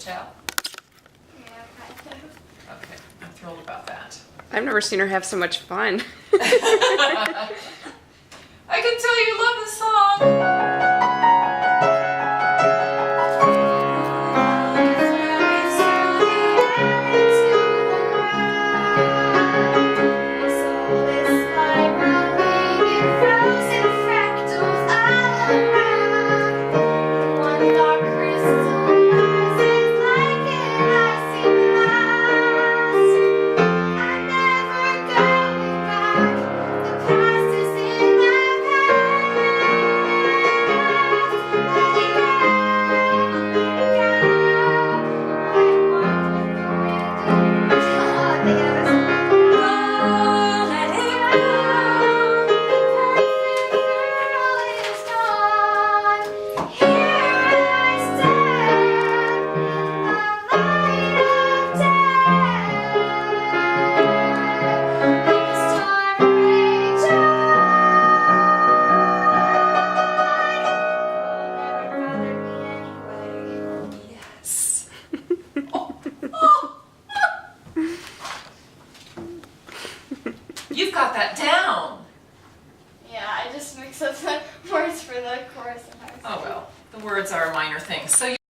Michelle? Yeah, kind of. Okay, I'm thrilled about that. I've never seen her have so much fun. I can tell you love this song. Yes. You've got that down. Yeah, I just mix up the words for the chorus and high school. Oh well, the words are a minor thing. So